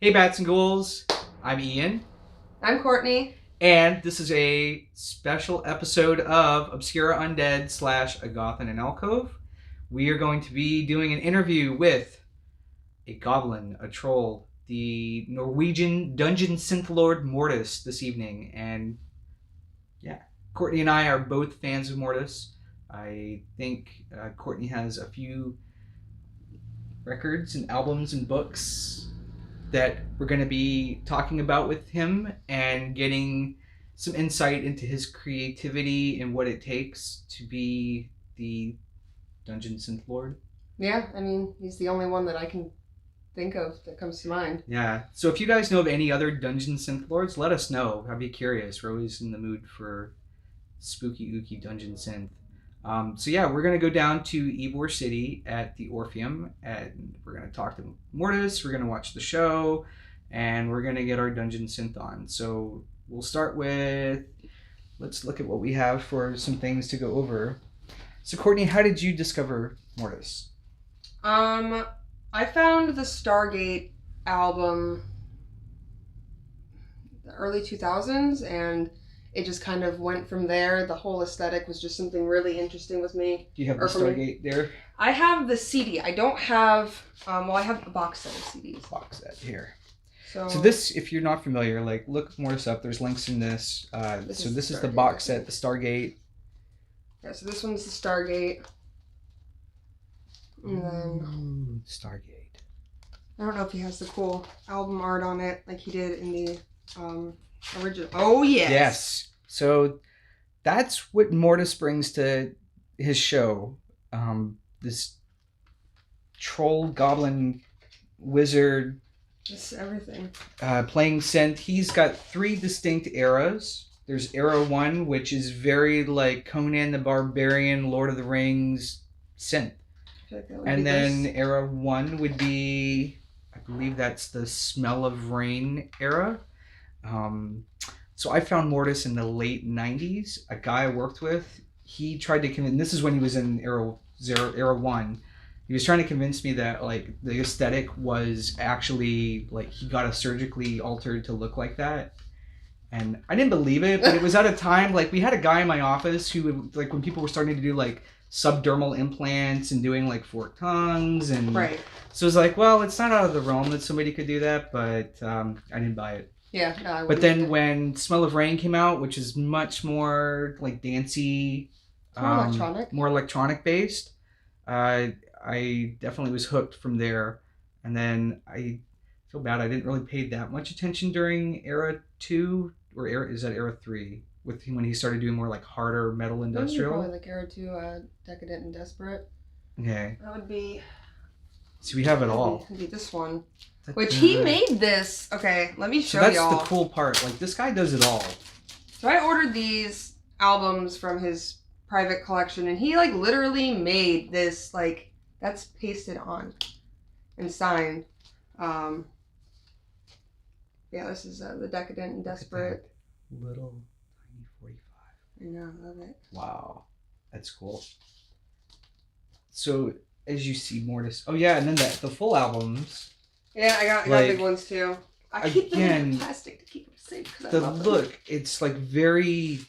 Hey Bats and Ghouls, I'm Ian. I'm Courtney. And this is a special episode of Obscura Undead / A Goth and an Alcove. We are going to be doing an interview with a goblin, a troll, the Norwegian Dungeon Synth Lord Mortis this evening. And yeah, Courtney and I are both fans of Mortis. I think Courtney has a few records and albums and books that we're going to be talking about with him and getting some insight into his creativity and what it takes to be the Dungeon Synth Lord. Yeah, I mean, he's the only one that I can think of that comes to mind. Yeah, so if you guys know of any other Dungeon Synth Lords, let us know. I'd be curious. We're always in the mood for spooky, ooky Dungeon Synth. So yeah, we're going to go down to Ybor City at the Orpheum, and we're going to talk to Mortis, we're going to watch the show, and we're going to get our Dungeon Synth on. So we'll start with, let's look at what we have for some things to go over. So Courtney, how did you discover Mortis? I found the Stargate album the early 2000s, and it just kind of went from there. The whole aesthetic was just something really interesting with me. Do you have the Stargate there? I have the CD. I don't have, I have a box set of CDs. Box set here. So this, if you're not familiar, like look Mortis up. There's links in this. This is the box set, the Stargate. Yeah, so this one's the Stargate. And then Stargate. I don't know if he has the cool album art on it like he did in the original. Oh, yes. Yes. So that's what Mortis brings to his show. This troll, goblin, wizard. Just everything. Playing synth. He's got 3 distinct eras. There's era 1, which is very like Conan the Barbarian, Lord of the Rings synth. And then era 1 would be, I believe that's the Smell of Rain era. So I found Mortis in the late 90s. A guy I worked with, he tried to convince, this is when he was in era 1. He was trying to convince me that like the aesthetic was actually like he got it surgically altered to look like that. And I didn't believe it, but it was at a time like we had a guy in my office who would, like when people were starting to do like subdermal implants and doing like forked tongues and right. So it was like, well, it's not out of the realm that somebody could do that, but I didn't buy it. Yeah, no, but then when Smell of Rain came out, which is much more like dancey, more electronic based, I definitely was hooked from there. And then I feel bad I didn't really pay that much attention during era 2 or is that era 3 with him when he started doing more like harder metal industrial. Probably like era 2, Decadent and Desperate. Okay. That would be. So we have it all. Would be this one. Which he made this. Okay, let me show y'all. That's the cool part. Like this guy does it all. So I ordered these albums from his private collection, and he like literally made this like that's pasted on and signed. Yeah, this is the Decadent and Desperate. Little tiny 45. I know, love it. Wow, that's cool. So as you see Mortis, oh yeah, and then the full albums. Yeah, I got big ones too. I keep them in plastic to keep them safe. The look, it's like very.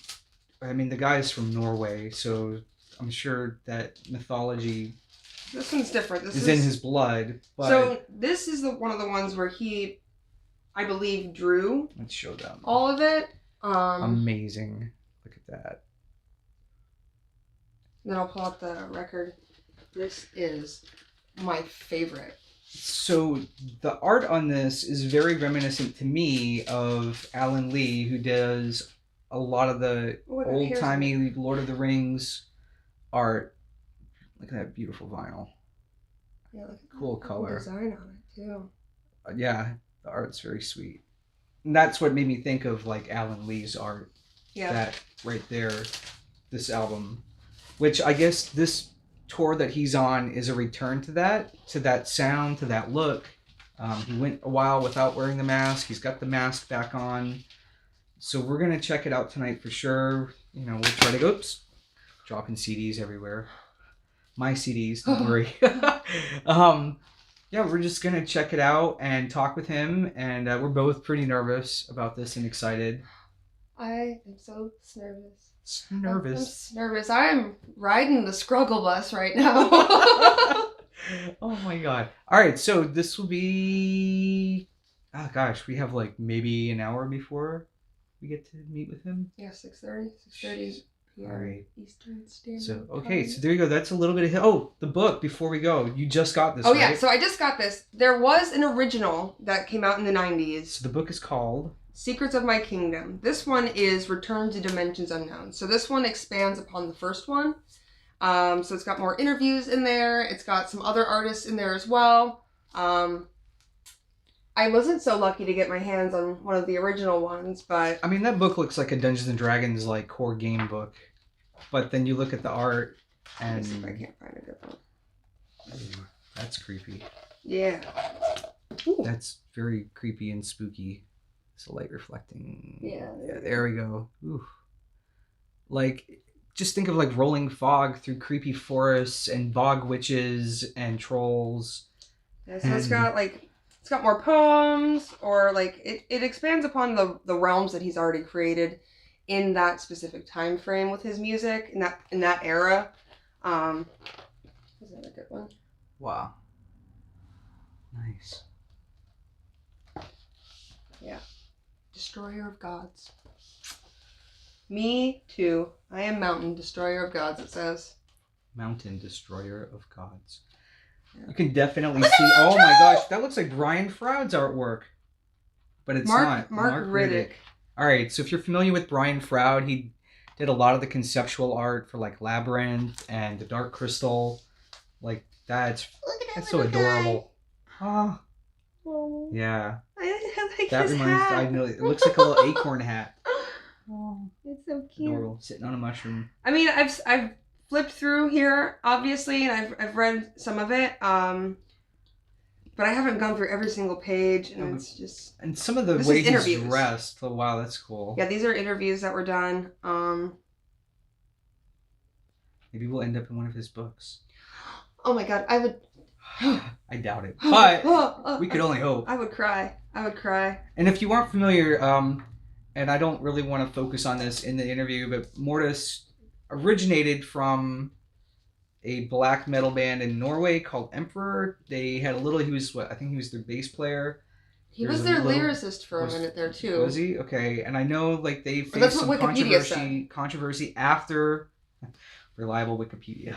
I mean, the guy is from Norway, so I'm sure that mythology. This one's different. This is in his blood. But so this is one of the ones where he, I believe, drew. Let's show them all of it. Amazing. Look at that. Then I'll pull out the record. This is my favorite. So the art on this is very reminiscent to me of Alan Lee, who does a lot of the old-timey Lord of the Rings art. Look at that beautiful vinyl. Yeah, look at cool color. Design on it too. Yeah, the art's very sweet. And that's what made me think of like Alan Lee's art. Yeah. That right there, this album, which I guess this tour that he's on is a return to that sound, to that look. He went a while without wearing the mask. He's got the mask back on. So we're going to check it out tonight for sure. You know, we'll try to go, dropping CDs everywhere. My CDs, don't worry. yeah, we're just gonna check it out and talk with him, and we're both pretty nervous about this and excited. I am so nervous. Nervous. I'm nervous. I am riding the struggle bus right now. Oh my god. All right, so this will be. Oh gosh, we have like maybe an hour before we get to meet with him. Yeah, 6:30 p.m. All right. Eastern Standard So okay, Time. so there you go. That's a little bit of the book. Before we go, you just got this. Oh right? yeah, so I just got this. There was an original that came out in the 90s. So the book is called Secrets of My Kingdom. This one is Return to Dimensions Unknown. So this one expands upon the first one. So it's got more interviews in there. It's got some other artists in there as well. I wasn't so lucky to get my hands on one of the original ones, but... I mean, that book looks like a Dungeons & Dragons, like, core game book. But then you look at the art, and... Let's see if I can't find a good one. Ooh, that's creepy. Yeah. Ooh. That's very creepy and spooky. It's a light reflecting... Yeah. There we go. Ooh. Like, just think of, like, rolling fog through creepy forests and bog witches and trolls. Yeah, so it's got, like... It's got more poems, or like it expands upon the realms that he's already created in that specific time frame with his music in that era. Is that a good one? Wow. Nice. Yeah. Destroyer of Gods. Me too. I am Mountain Destroyer of Gods, it says. Mountain Destroyer of Gods. You can definitely see. Oh my gosh, that looks like Brian Froud's artwork, but it's not. Mark Riddick. All right, so if you're familiar with Brian Froud, he did a lot of the conceptual art for like Labyrinth and The Dark Crystal. Like that's so adorable. Oh, yeah. I like that his reminds. hat. I know it looks like a little acorn hat. Oh, it's so cute. Adorable, sitting on a mushroom. I mean, I've flipped through here, obviously, and I've read some of it, but I haven't gone through every single page, and it's just... And some of the way he's dressed, oh, wow, that's cool. Yeah, these are interviews that were done. Maybe we'll end up in one of his books. Oh my god, I would... I doubt it, but we could only hope. I would cry. And if you aren't familiar, and I don't really want to focus on this in the interview, but Mortis originated from a black metal band in Norway called Emperor. They had a little, I think he was their bass player. He was their lyricist for a minute there too. Was he? Okay. And I know like they faced some controversy after reliable Wikipedia.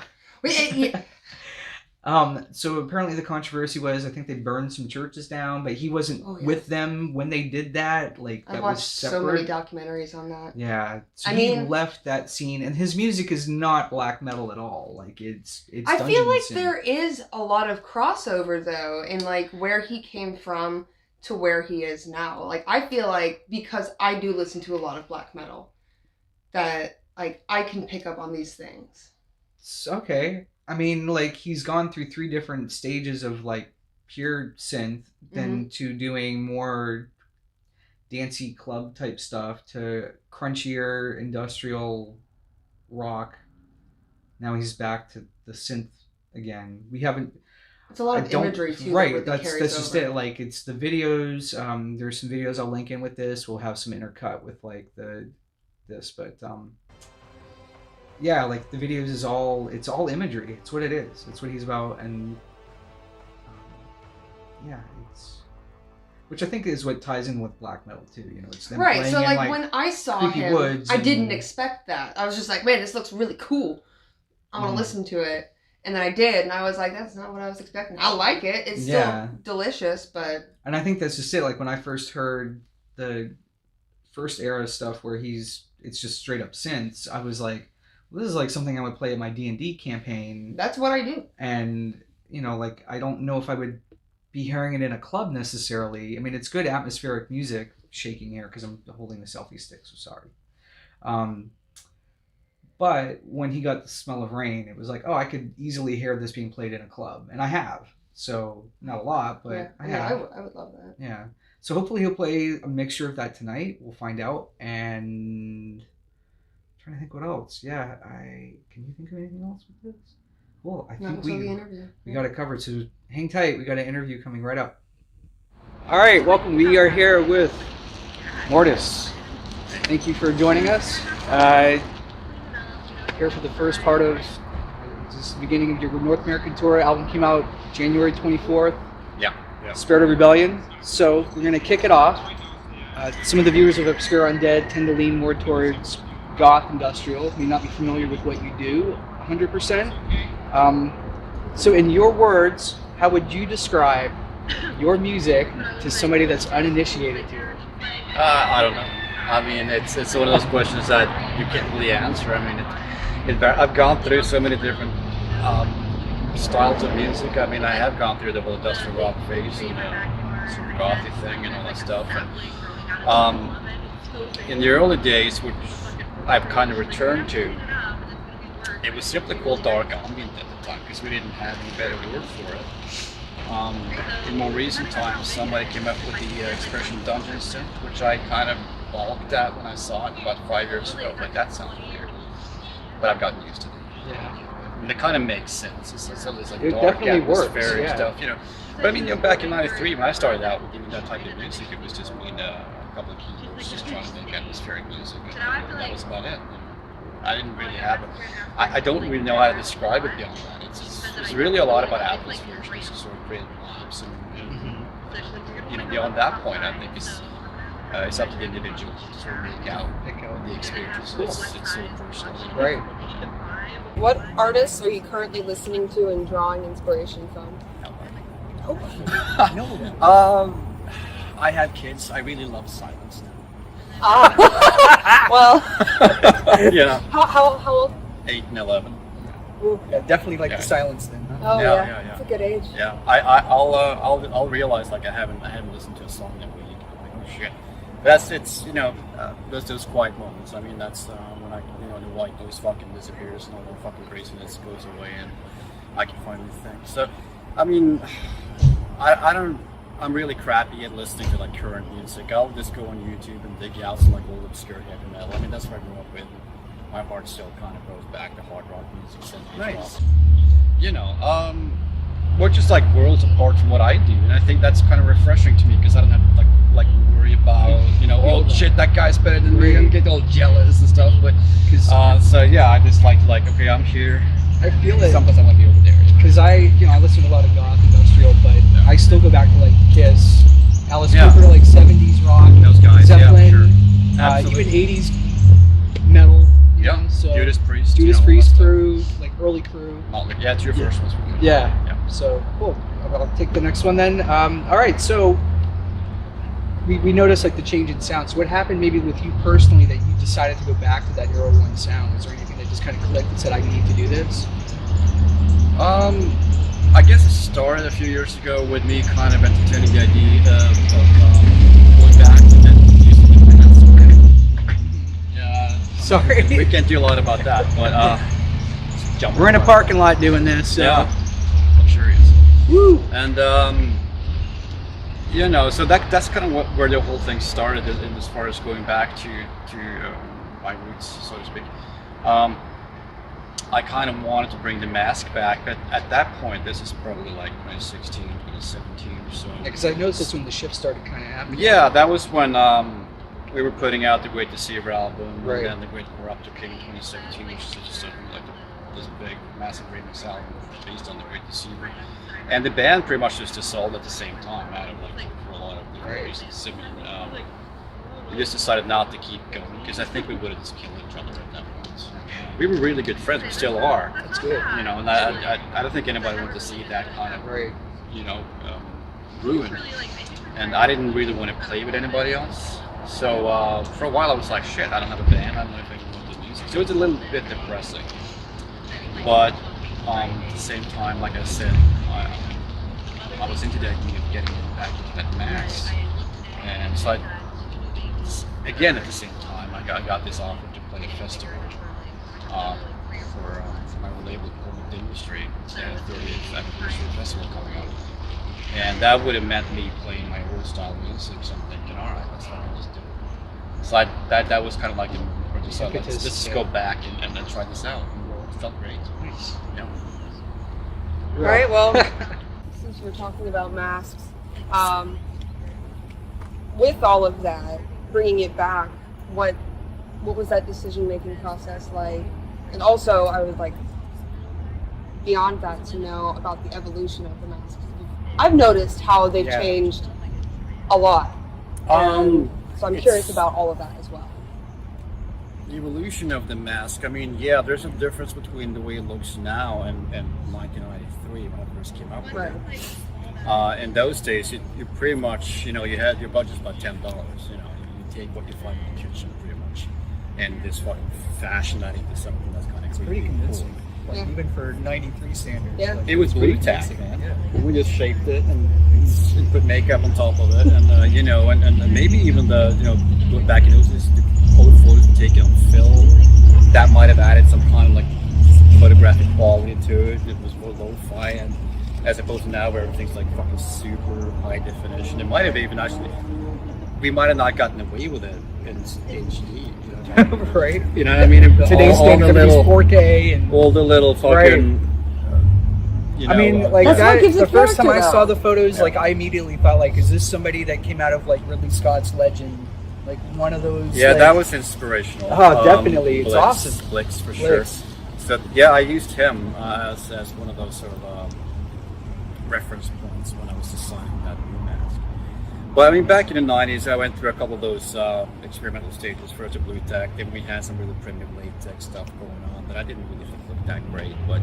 So apparently the controversy was, I think they burned some churches down, but he wasn't with them when they did that. Like that was separate. So many documentaries on that. Yeah, so he left that scene, and his music is not black metal at all. Like it's. I feel like there is a lot of crossover though, in like where he came from to where he is now. Like I feel like because I do listen to a lot of black metal, that like I can pick up on these things. Okay. I mean, like, he's gone through 3 different stages of, like, pure synth, then to doing more dancey club type stuff, to crunchier industrial rock. Now he's back to the synth again. We haven't... It's a lot of imagery, too. Right, that's just it. Like, it's the videos. There's some videos I'll link in with this. We'll have some intercut with, like, this, but... yeah, like the videos is it's all imagery. It's what it is. It's what he's about, and yeah, which I think is what ties in with black metal too. You know, it's them right. So in, like when I saw him, I didn't expect that. I was just like, man, this looks really cool. I want to listen to it, and then I did, and I was like, that's not what I was expecting. I like it. It's still delicious, but. And I think that's just it. Like when I first heard the first era stuff where it's just straight up synths, I was like, this is like something I would play at my D&D campaign. That's what I do. And, you know, like, I don't know if I would be hearing it in a club necessarily. I mean, it's good atmospheric music, shaking air, because I'm holding the selfie stick, so sorry. But when he got The Smell of Rain, it was like, oh, I could easily hear this being played in a club. And I have. So, not a lot, but I have. I would love that. Yeah. So hopefully he'll play a mixture of that tonight. We'll find out. And... trying to think what else. Yeah, can you think of anything else with this? Cool. I Not think until the interview. we got it covered. So hang tight. We got an interview coming right up. All right, welcome. We are here with Mortis. Thank you for joining us. Here for the first part of this is the beginning of your North American tour. Album came out January 24th. Yeah. Spirit of Rebellion. So we're going to kick it off. Some of the viewers of Obscure Undead tend to lean more towards goth industrial, may not be familiar with what you do 100%. So in your words, how would you describe your music to somebody that's uninitiated to it? I don't know. I mean, it's one of those questions that you can't really answer. I mean, I've gone through so many different styles of music. I mean, I have gone through the whole industrial rock phase and super gothy thing and all that stuff. And in the early days, which I've kind of returned to, it was simply called dark ambient at the time because we didn't have any better word for it. In more recent times, somebody came up with the expression Dungeon Synth, which I kind of balked at when I saw it about 5 years ago. Like, that sounds weird, but I've gotten used to it. Yeah. I mean, it kind of makes sense. It's like It dark definitely works, atmospheric yeah. stuff, But I mean, back in '93 when I started out with doing that type of music, it was just me and a couple of keyboards just trying to make atmospheric music, and that was about it. I didn't really have it. I don't really know how to describe it beyond that. It's really a lot about atmosphere, just sort of creating vibes, and beyond that point, I think it's up to the individual to sort of pick out the experience. It's so personal. Right. What artists are you currently listening to and drawing inspiration from? I have kids. I really love silence now. Well, Yeah. how old? 8 and 11. Yeah, definitely like Yeah. the silence then. Huh? Oh Yeah, yeah, yeah. it's a good age. Yeah, I'll realize like I haven't listened to a song in a week. I'm like, oh shit. But those quiet moments. I mean, that's when the white noise fucking disappears and all the fucking craziness goes away, and I can finally think. So, I mean, I'm really crappy at listening to like current music. I'll just go on YouTube and dig out some like old obscure heavy metal. I mean, that's what I grew up with. My heart still kind of goes back to hard rock music. Nice. We're just like worlds apart from what I do, and I think that's kind of refreshing to me because I don't have to like worry about oh shit, that guy's better than me, and get all jealous and stuff. But so yeah, I just like okay, I'm here. I feel it. Sometimes I want to be over there. Because I listen to a lot of goth industrial, but I still go back to like Kiss, Alice Cooper, like 70s rock, Those guys, Zeppelin, yeah, sure. even Absolutely. 80s metal. Yeah, So Judas Priest. Judas Priest crew, like early crew. Yeah, it's your first ones. Yeah. Yeah. So cool. I'll take the next one then. All right. So we noticed like the change in sound. So what happened maybe with you personally that you decided to go back to that Era 1 sound? Was there anything that just kind of clicked and said, I need to do this? I guess it started a few years ago with me kind of entertaining the idea of going back and then using the bands. Yeah. Sorry. We can't do a lot about that, but We're in a parking lot doing this. So. Yeah. Luxurious. Woo. And so that's kind of where the whole thing started, in as far as going back to my roots, so to speak. I kind of wanted to bring the mask back, but at that point, this is probably like 2016, 2017 or so. Yeah, because I noticed that's when the shift started kind of happening. Yeah, that was when we were putting out the Great Deceiver album, Right. and then the Great Corruptor came in 2017, which is just like this big, massive remix album based on the Great Deceiver. And the band pretty much just dissolved at the same time, out of for a lot of different reasons. So, we just decided not to keep going because I think we would have just killed each other at that point. We were really good friends. We still are. That's good. And I don't think anybody wanted to see that kind of ruin. And I didn't really want to play with anybody else. So for a while I was like, shit, I don't have a band. I don't know if I can do music. So it was a little bit depressing. But at the same time, like I said, I was into the idea of getting back into that mask. And so again, at the same time, I got this offer to play a festival for my label called The Industry. It's the 30th anniversary festival coming up. And that would have meant me playing my old style music, so I'm thinking, alright, let's just do it. So that was kind of like the moment where I decided, let's just go back and try this out. It felt great. Nice. Yeah. All right. Well, Since we're talking about masks, with all of that, bringing it back, what was that decision-making process like? And also, I would like, beyond that, to know about the evolution of the masks. I've noticed how they've changed a lot. So I'm curious about all of that as well. The evolution of the mask, I mean, yeah, there's a difference between the way it looks now and 1993 when it first came out. Right. In those days, you pretty much, you had your budget's about $10. You take what you find in the kitchen pretty much, and this fucking fashion that into something that's kind of Pretty convincing. cool. Like, even for 93 standards. Yeah. Like, It was blue tack, convincing, man. Yeah. We just shaped it and put makeup on top of it, and and maybe even back in those days, the old photos were taken on film. That might have added some kind of like photographic quality to it. It was more lo-fi, and as opposed to now where everything's like fucking super high definition. It might have even actually, we might have not gotten away with it in HD. Right. You know what I mean? Today's standard is 4K and all the little fucking. I mean, like That's what that. gives The it first time I character, saw though. the photos, like I immediately thought, like, is this somebody that came out of like Ridley Scott's Legend, like one of those? Yeah, like, that was inspirational. Oh, definitely. It's awesome. Flicks for Flicks. sure. So yeah, I used him as one of those sort of reference points when I was designing that new mask. But I mean, back in the 90s, I went through a couple of those experimental stages. First a blue tack, then we had some really primitive latex stuff going on that I didn't really think looked that great. But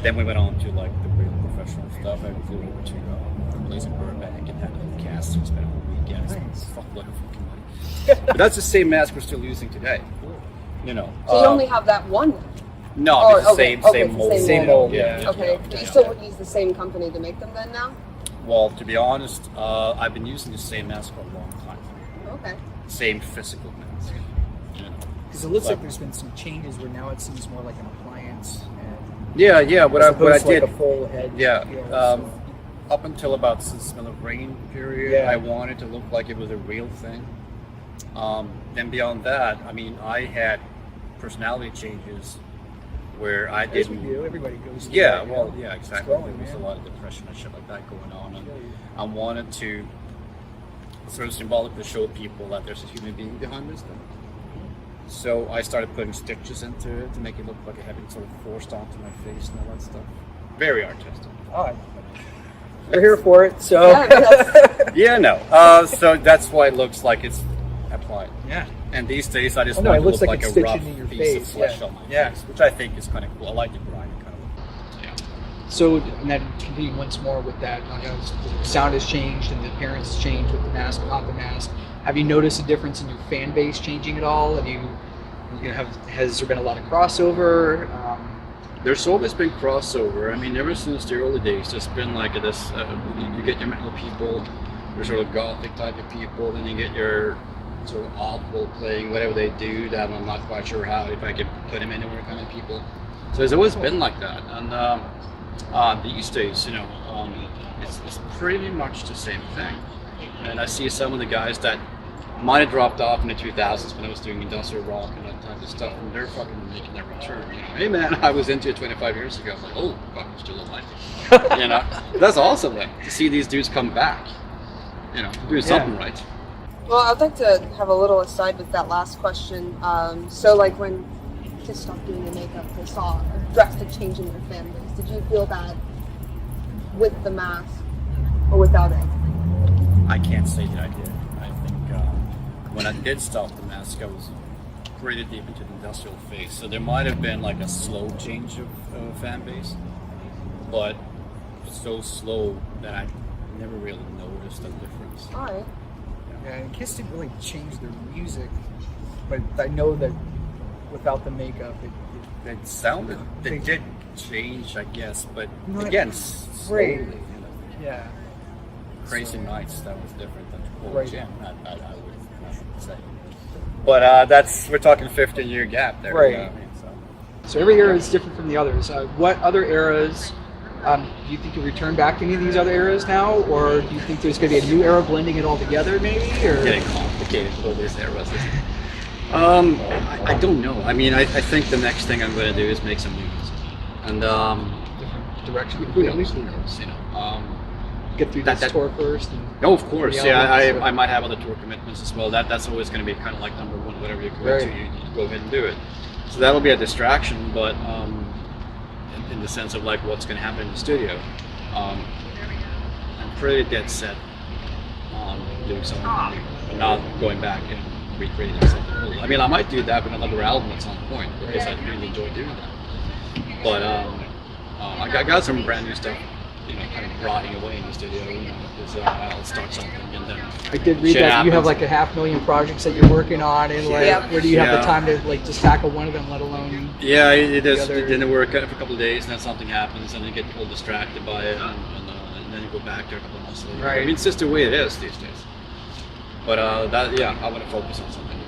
then we went on to like the real professional stuff. I flew over to Blazing Burbank and had a little cast and spent a whole weekend. Nice. Fuck look of fucking money. But that's the same mask we're still using today. So you only have that one now? No, Oh, it's the okay, same okay, it's the mold. same mold, Yeah. Okay. Do you still would use the same company to make them then now? Well, to be honest, I've been using the same mask for a long time. Okay. Same physical mask. Because it looks like there's been some changes where now it seems more like an appliance. Yeah. What I to, did. like a full head. Yeah. So- Up until about the Smell of Rain period, Yeah. I wanted to look like it was a real thing. Then beyond that, I mean, I had personality changes where I As we didn't. do. Everybody goes. through Yeah, that, you well, know? yeah, It's exactly. growing, There was a man. lot of depression and shit like that going on, and I wanted to sort of symbolically show people that there's a human being behind this thing. So I started putting stitches into it to make it look like it had been sort of forced onto my face and all that stuff. Very artistic. Oh, we're here for it. So Yeah, that's- Yeah, no. So that's why it looks like it's applied. yeah. And these days, I just Oh, no, want it to looks look like like it's a stitched rough into your piece of face, flesh yeah. on my Yeah. face, which I think is kind of cool. I like the grimy kind of look. Yeah. So, and then continuing once more with that, the sound has changed and the appearance has changed with the mask, not the mask. Have you noticed a difference in your fan base changing at all? Has there been a lot of crossover? There's always been crossover. I mean, ever since the early days, there's been like this. You get your metal people, your sort of gothic type of people, then you get your sort of oddball playing whatever they do that I'm not quite sure how, if I can put them anywhere kind of people. So there's always been like that. And these days, it's pretty much the same thing. And I see some of the guys that might have dropped off in the 2000s when I was doing industrial rock and that type of stuff, and they're fucking making their return. Hey man, I was into it 25 years ago. I'm like, oh, fuck, I'm still alive. That's awesome then, to see these dudes come back. Doing something right. Well, I'd like to have a little aside with that last question. So, like, when Kiss stopped doing the makeup, they saw a drastic change in their fan base. Did you feel that with the mask or without it? I can't say that I did. I think when I did stop the mask, I was pretty deep into the industrial phase. So there might have been like a slow change of fan base, but so slow that I never really noticed a difference. All right. Yeah, and Kiss didn't really change their music, but I know that without the makeup, It sounded, they did change, I guess, but Not again, slowly. great. Yeah. Crazy Nights, that was different than Cold Right. Jam, I would say. But we're talking 15-year gap there. Right. You know what I mean? So every era is different from the others. What other eras, do you think you'll return back to any of these other eras now? Or do you think there's going to be a new era blending it all together maybe? Or? Getting complicated with all these eras. I don't know. I mean, I think the next thing I'm going to do is make some new music. And direction. Who knows? You know. Get through this tour first. And no, of course. the Yeah, album, I might have other tour commitments as well. That's always going to be kind of like number one. Whatever you commit to, you go ahead and do it. So that'll be a distraction, but in the sense of like what's going to happen in the studio, I'm pretty dead set on doing something new, not going back and recreating something old. I mean, I might do that with another album at some point because I really enjoy doing that. But I got some brand new stuff, you know, kind of rotting away in the studio. You know, because I'll start something and then I did read that you have like 500,000 projects that you're working on, and like where do you have the time to like just tackle one of them, let alone? Yeah, it didn't work out for a couple of days, and then something happens, and you get all distracted by it, and then you go back to a couple of months later. Right. I mean, it's just the way it is these days. But I want to focus on something.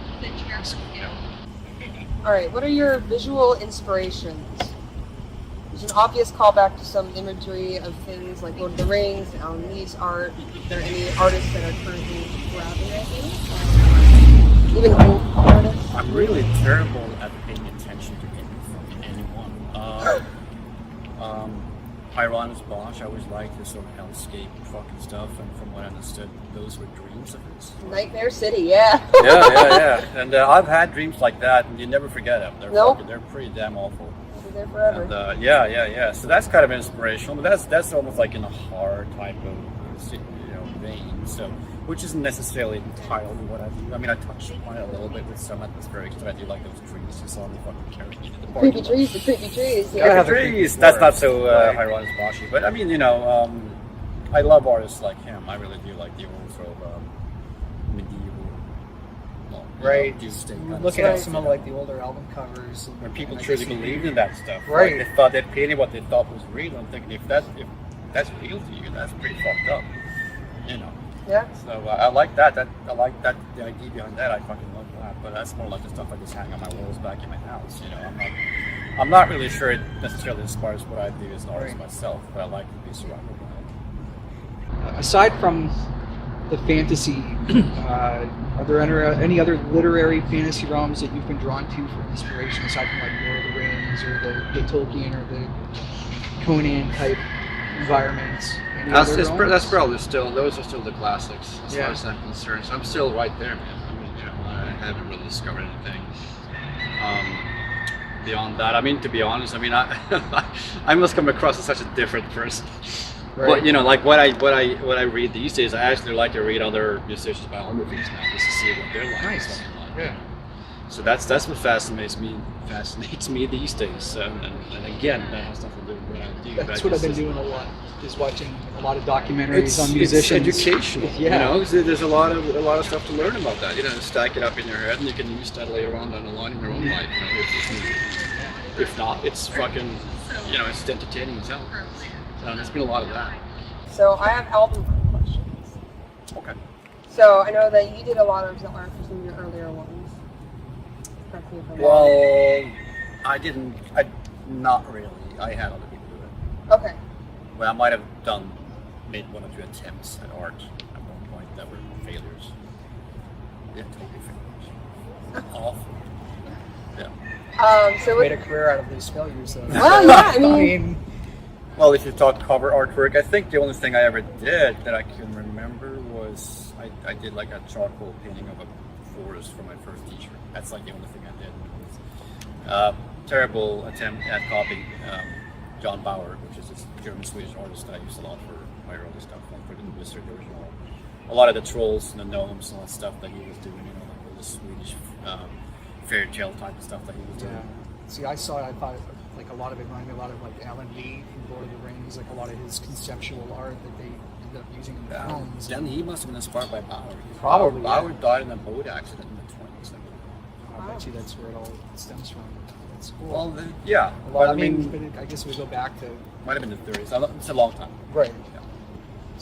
All right, what are your visual inspirations? There's an obvious callback to some imagery of things like Lord of the Rings, Alan Lee's art. Are there any artists that are currently collaborating? Even old artists? I'm really terrible at paying attention to anyone. Hieronymus Bosch, I always liked his sort of hellscape fucking stuff, and from what I understood, those were dreams of his. Nightmare City, yeah. yeah. And I've had dreams like that, and you never forget them. They're pretty damn awful. They're there forever. And, yeah. So that's kind of inspirational, but that's almost like in a hard type of vein. So, which isn't necessarily entirely what I do. I mean, I touch on it a little bit with some atmospherics, but I do like those trees you saw in the fucking carriage. Creepy trees, the creepy trees. Yeah, trees. That's not so Hieronymus Boschi, but I mean, I love artists like him. I really do like the old sort of medieval, Right. Looking Looking at some of like the older album covers, where people truly believed in that stuff. Right. Like, they thought they painted what they thought was real. I'm thinking if that's real to you, that's pretty fucked up. You know. Yeah. So I like that. I like that. The idea behind that, I fucking love that. But that's more like the stuff I just hang on my walls back in my house. You know, I'm not really sure it necessarily inspires what I do as an artist myself, but I like to be surrounded by it. Aside from the fantasy, are there any other literary fantasy realms that you've been drawn to for inspiration, aside from like Lord of the Rings or the Tolkien or the Conan type environments? That's probably still, those are still the classics as Yeah. far as I'm concerned. So I'm still right there, man. I mean, I haven't really discovered anything beyond that. I mean, to be honest, I mean, I must come across as such a different person. Right. But like what I read these days, I actually like to read other musicians' biographies now just to see what they're like. Nice. And stuff like. Yeah. So that's what fascinates me these days. And again, that has nothing to do with what I do. That's what I've been doing a lot, is watching a lot of documentaries on musicians. It's educational. Yeah. There's a lot of stuff to learn about that. Stack it up in your head, and you can use that later on down the line in your own life. If not, it's fucking, it's entertaining as hell. There's been a lot of that. So I have album questions. Okay. So I know that you did a lot of the art for some of your earlier ones. Correct me if I'm wrong. Well, not really. I had other people do it. Okay. Well, I might have made one or two attempts at art at one point that were failures. Yeah, totally failures. Awful. Yeah. So Made a career out of those failures, though. well, yeah, I mean, Well, if you talk cover artwork, I think the only thing I ever did that I can remember was I did like a charcoal painting of a forest for my first t-shirt. That's like the only thing I did. Terrible attempt at copying John Bauer, which is this German-Swedish artist that I used a lot for my early stuff, like for the Wizard original. A lot of the trolls and the gnomes and all that stuff that he was doing, like all the Swedish fairy tale type of stuff that he was doing. Yeah. See, I saw it, I thought like a lot of it reminded me a lot of like Alan Lee from Lord of the Rings, like a lot of his conceptual art that they ended up using in the films. Then he must have been inspired by Bauer. Probably, Bauer died in a boat accident in the 20s. I bet you that's where it all stems from. That's cool. Well, then, yeah. A lot, But I mean, I guess we go back to might have been the 30s. It's a long time. right.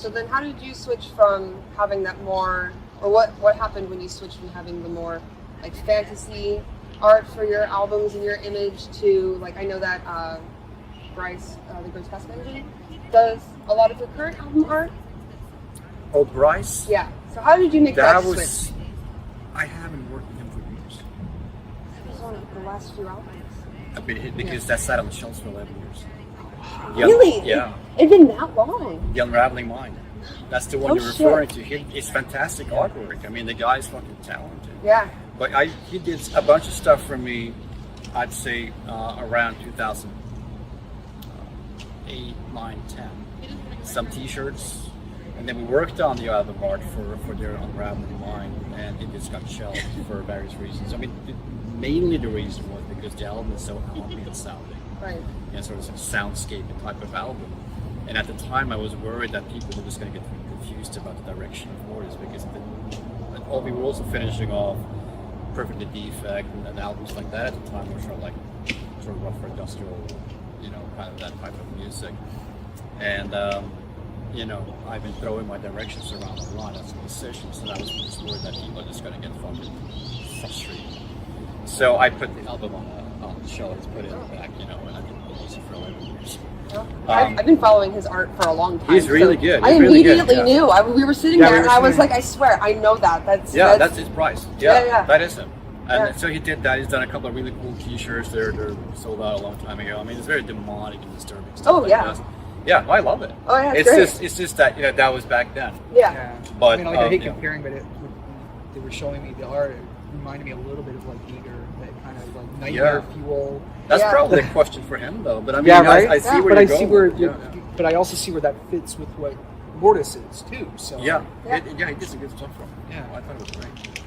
so then how did you switch from having that more, or what happened when you switched from having the more like fantasy art for your albums and your image to like, I know that Bryce, the Grace Engine, does a lot of your current album art. Oh, Bryce? Yeah. So how did you make that switch? I haven't worked with him for years. It was on the last few albums. Because that sat on the shelves for 11 years. Really? Yeah. It's been that long. The Unraveling Mind. That's the one Oh, you're shit. referring to. It's fantastic artwork. I mean, the guy's fucking talented. Yeah. But he did a bunch of stuff for me, I'd say around 2008, 9, 10. Some t-shirts. And then we worked on the album art for their Unraveling Mind, and it just got shelved for various reasons. I mean, mainly the reason was because the album is so ambient sounding. Right. And sort of some soundscape type of album. And at the time, I was worried that people were just going to get confused about the direction of Mortis, because we were also finishing off Perfectly Defect and albums like that at the time were sort of rougher industrial, kind of that type of music. And I've been throwing my directions around a lot as a musician, so I was just worried that people are just going to get fucking frustrated. So I put the album on the shelf, just put it in the back, and I didn't use it for 11 years. I've been following his art for a long time. He's really good. I He's really good, immediately yeah. knew. We were sitting Yeah, there, we and were I was sitting- like, I swear, I know that. That's That's his price. Yeah. That is him. And Yeah. so he did that. He's done a couple of really cool t-shirts. They're sold out a long time ago. I mean, it's very demonic and disturbing stuff. Oh, like yeah. that. Yeah, I love it. Oh, yeah, it's great. It's just that that was back then. Yeah. But I mean, I hate yeah. comparing, but when they were showing me the art, it reminded me a little bit of like Eater, that kind of like nightmare fuel. That's Yeah. probably a question for him, though. But I mean, Yeah, right? I see Yeah. where But you're I see going. where, but I also see where that fits with what Mortis is too. So Yeah, Yeah. he did some good stuff from. Yeah. I thought it was great.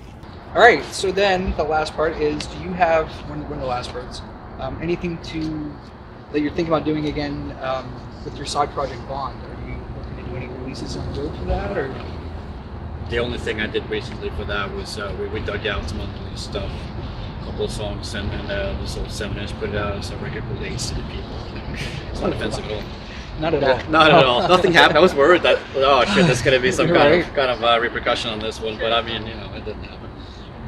All right. So then the last part is: do you have one of the last parts? Anything that you're thinking about doing again with your side project Bond? Are you looking to do any releases on the road for that, or? The only thing I did recently for that was we dug out some unreleased stuff, a couple of songs, and this old 7-inch put it out as a record release to the people. It's not offensive at all. Not at all. Not at all. Nothing happened. I was worried that shit, there's gonna be some Right. kind of repercussion on this one, but I mean, it didn't happen.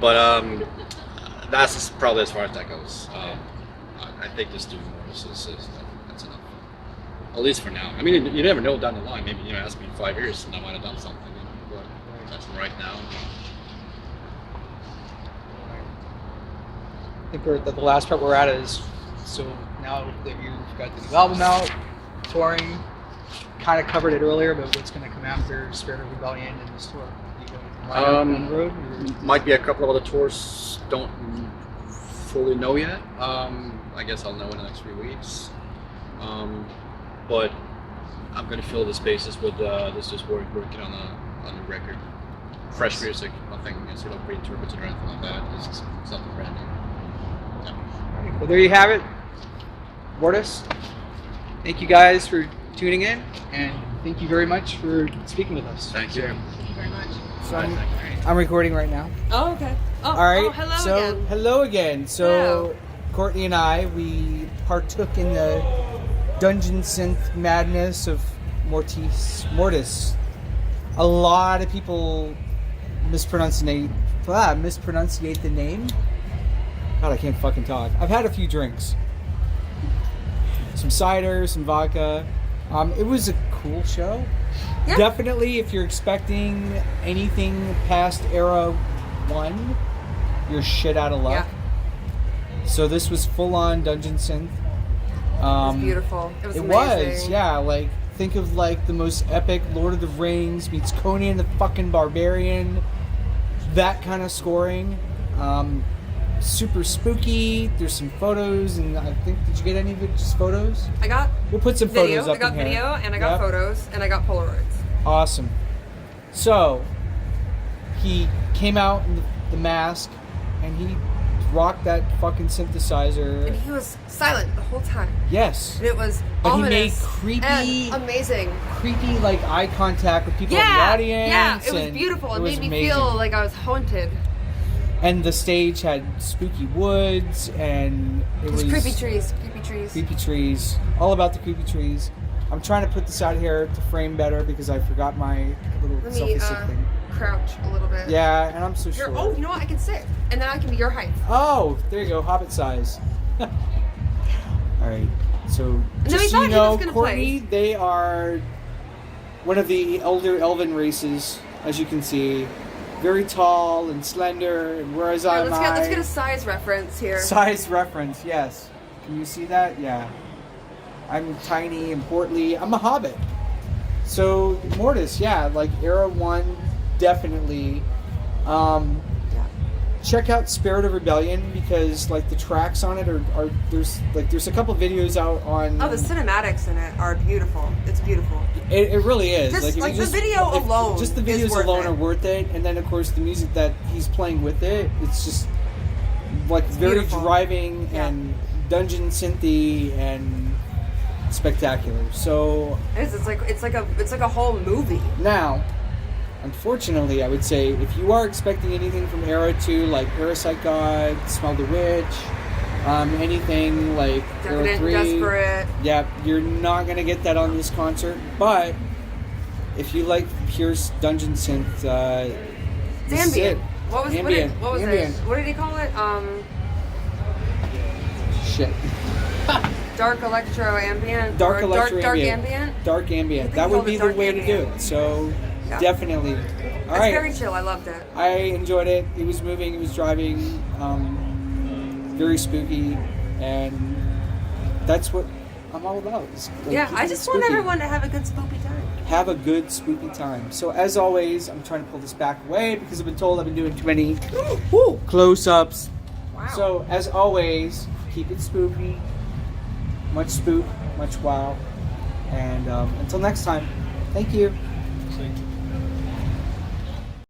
But that's probably as far as that goes. I think just doing more is that's enough. At least for now. I mean, you never know down the line. Maybe ask me in 5 years and I might have done something. But that's right now. I think the last part we're at is, so now that you've got the new album out, touring, kind of covered it earlier, but what's going to come after Spirit of Rebellion and this tour? You go down the road? Or? Might be a couple of other tours. Don't fully know yet. I guess I'll know in the next few weeks. But I'm going to fill the spaces with just working on a record. Fresh music, nothing sort of reinterpreted or anything like that. Just something brand new. Yeah. Well, there you have it. Mortis, thank you guys for tuning in, and thank you very much for speaking with us. Thank you. Thank you very much. So I'm recording right now. Oh, okay. Oh, All right. hello so again. hello again. So Hello. Courtney and I, we partook in the Dungeon Synth madness of Mortis. A lot of people mispronunciate the name. God, I can't fucking talk. I've had a few drinks. Some cider, some vodka. It was a cool show. Yeah. Definitely, if you're expecting anything past Era 1, you're shit out of luck. Yeah. So this was full-on Dungeon Synth. It was beautiful. It was It amazing. was, yeah. Like, think of like the most epic Lord of the Rings meets Conan the fucking Barbarian. That kind of scoring. Super spooky. There's some photos, and I think, did you get any of it? Just photos? I got We'll put some video. photos up I got in here. video, and I got Yep. photos, and I got Polaroids. Awesome. So, he came out in the mask, and he rocked that fucking synthesizer. And he was silent the whole time. Yes. And it was But he ominous made creepy, and amazing. like eye contact with people in the Yeah, audience. yeah, it was and beautiful. It was made me amazing. feel like I was haunted. And the stage had spooky woods, and it was There's creepy trees. creepy trees. All about the creepy trees. I'm trying to put this out here to frame better because I forgot my little Let me selfie stick thing. crouch a little bit. Yeah, and I'm so Here, short. oh, you know what? I can sit, and then I can be your height. Oh, there you go, Hobbit size. All right, so then we just so thought you he know, was gonna Courtney, they are one of the elder elven races, as you can see. Very tall and slender, and whereas Here, I'm let's get a size reference here. size reference, yes. Can you see that? Yeah. I'm tiny and portly. I'm a hobbit. So Mortis, yeah, like era 1, definitely. Check out Spirit of Rebellion because like the tracks on it are there's a couple videos out on. Oh, the cinematics in it are beautiful. It's beautiful. It really is. Just, if like, you the video alone just the is videos worth alone it. are worth it, and then of course the music that he's playing with it. It's just like very beautiful. driving and dungeon synthy and spectacular. So It's like a whole movie. now, unfortunately, I would say if you are expecting anything from Era 2, like Parasite God, Smell the Witch, anything like Era Decadent, 3, Desperate. yeah, you're not gonna get that on this concert. But if you like pure dungeon synth, It's this is ambient. it. What was Ambient. it? What was Ambient. it? What did he call it? Shit. Dark electro ambient. Dark or electro dark ambient. ambient. Dark ambient. I think That he would called be it the dark way to do ambient. it. So Yeah. definitely. All It's right. very chill. I loved it. I enjoyed it. It was moving. It was driving. Very spooky, and that's what I'm all about. is, like, Yeah, keeping I it just want spooky. everyone to have a good spooky time. Have a good spooky time. So as always, I'm trying to pull this back away because I've been told I've been doing too many close-ups. Wow. So as always, keep it spooky. Much spook, much wow. And until next time, thank you. So